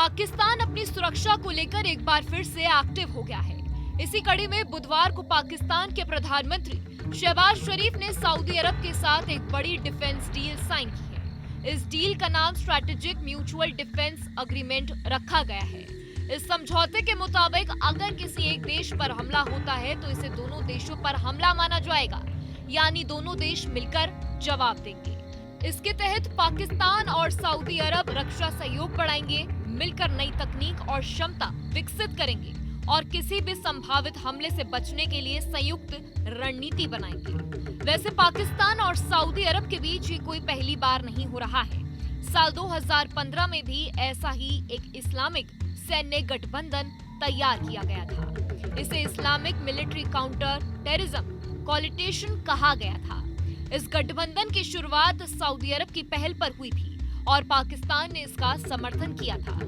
पाकिस्तान अपनी सुरक्षा को लेकर एक बार फिर से एक्टिव हो गया है। इसी कड़ी में बुधवार को पाकिस्तान के प्रधानमंत्री शहबाज शरीफ ने सऊदी अरब के साथ एक बड़ी डिफेंस डील साइन की है। इस डील का नाम स्ट्रैटेजिक म्यूचुअल डिफेंस एग्रीमेंट रखा गया है। इस समझौते के मुताबिक अगर किसी एक देश पर हमला होता है तो इसे दोनों देशों पर हमला माना जाएगा, यानी दोनों देश मिलकर जवाब देंगे। इसके तहत पाकिस्तान और सऊदी अरब रक्षा सहयोग बढ़ाएंगे, मिलकर नई तकनीक और क्षमता विकसित करेंगे और किसी भी संभावित हमले से बचने के लिए संयुक्त रणनीति बनाएंगे। वैसे पाकिस्तान और सऊदी अरब के बीच ये कोई पहली बार नहीं हो रहा है। साल 2015 में भी ऐसा ही एक इस्लामिक सैन्य गठबंधन तैयार किया गया था। इसे Islamic military counter terrorism coalition कहा गया था। इस गठबंधन की शुरुआत सऊदी अरब की पहल पर हुई थी और पाकिस्तान ने इसका समर्थन किया था।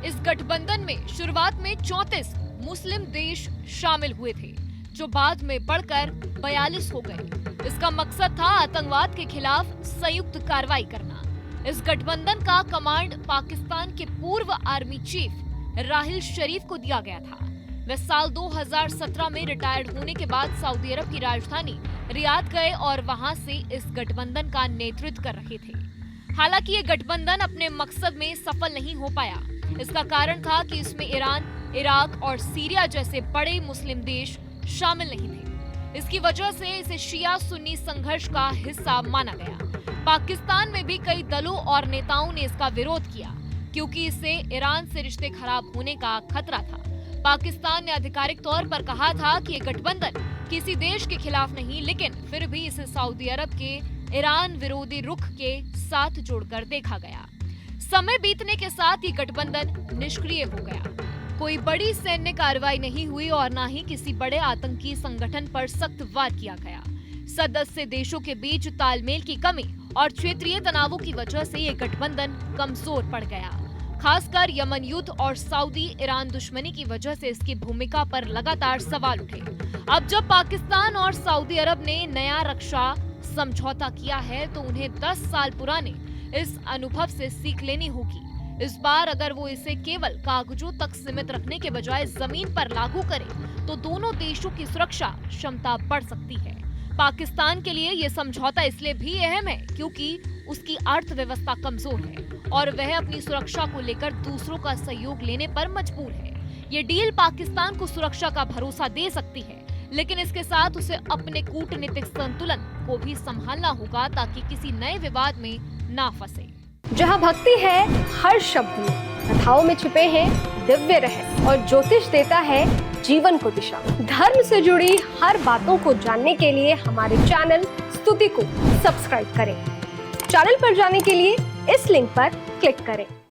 इस गठबंधन में शुरुआत में 34 मुस्लिम देश शामिल हुए थे, जो बाद में बढ़कर 42 हो गए। इसका मकसद था आतंकवाद के खिलाफ संयुक्त कार्रवाई करना। इस गठबंधन का कमांड पाकिस्तान के पूर्व आर्मी चीफ राहिल शरीफ को दिया गया था। वे साल 2017 में रिटायर्ड होने के बाद सऊदी अरब की राजधानी रियाद गए और वहां से इस गठबंधन का नेतृत्व कर रहे थे। हालांकि ये गठबंधन अपने मकसद में सफल नहीं हो पाया। इसका कारण था कि इसमें ईरान, इराक और सीरिया जैसे बड़े मुस्लिम देश शामिल नहीं थे। इसकी वजह से इसे शिया सुन्नी संघर्ष का हिस्सा माना गया। पाकिस्तान में भी कई दलों और नेताओं ने इसका विरोध किया, क्योंकि इससे ईरान से रिश्ते खराब होने का खतरा था। पाकिस्तान ने आधिकारिक तौर पर कहा था कि ये गठबंधन किसी देश के खिलाफ नहीं, लेकिन फिर भी इसे सऊदी अरब के ईरान विरोधी रुख के साथ जोड़कर देखा गया। समय बीतने के साथ ये गठबंधन निष्क्रिय हो गया। कोई बड़ी सैन्य कार्रवाई नहीं हुई और न ही किसी बड़े आतंकी संगठन पर सख्त वार किया गया। सदस्य देशों के बीच तालमेल की कमी और क्षेत्रीय तनावों की वजह से ये गठबंधन कमजोर पड़ गया। खासकर यमन युद्ध और सऊदी ईरान दुश्मनी की वजह से इसकी भूमिका पर लगातार सवाल उठे। अब जब पाकिस्तान और सऊदी अरब ने नया रक्षा समझौता किया है तो उन्हें 10 साल पुराने इस अनुभव से सीख लेनी होगी। इस बार अगर वो इसे केवल कागजों तक सीमित रखने के बजाय जमीन पर लागू करें तो दोनों देशों की सुरक्षा क्षमता बढ़ सकती है। पाकिस्तान के लिए ये समझौता इसलिए भी अहम है क्योंकि उसकी अर्थव्यवस्था कमजोर है और वह अपनी सुरक्षा को लेकर दूसरों का सहयोग लेने पर मजबूर है। ये डील पाकिस्तान को सुरक्षा का भरोसा दे सकती है, लेकिन इसके साथ उसे अपने कूटनीतिक संतुलन को भी संभालना होगा ताकि किसी नए विवाद में ना फंसे। जहाँ भक्ति है हर शब्द में, कथाओं में छुपे हैं दिव्य रहस्य और ज्योतिष देता है जीवन को दिशा। धर्म से जुड़ी हर बातों को जानने के लिए हमारे चैनल स्तुति को सब्सक्राइब करें। चैनल पर जाने के लिए इस लिंक पर क्लिक करें।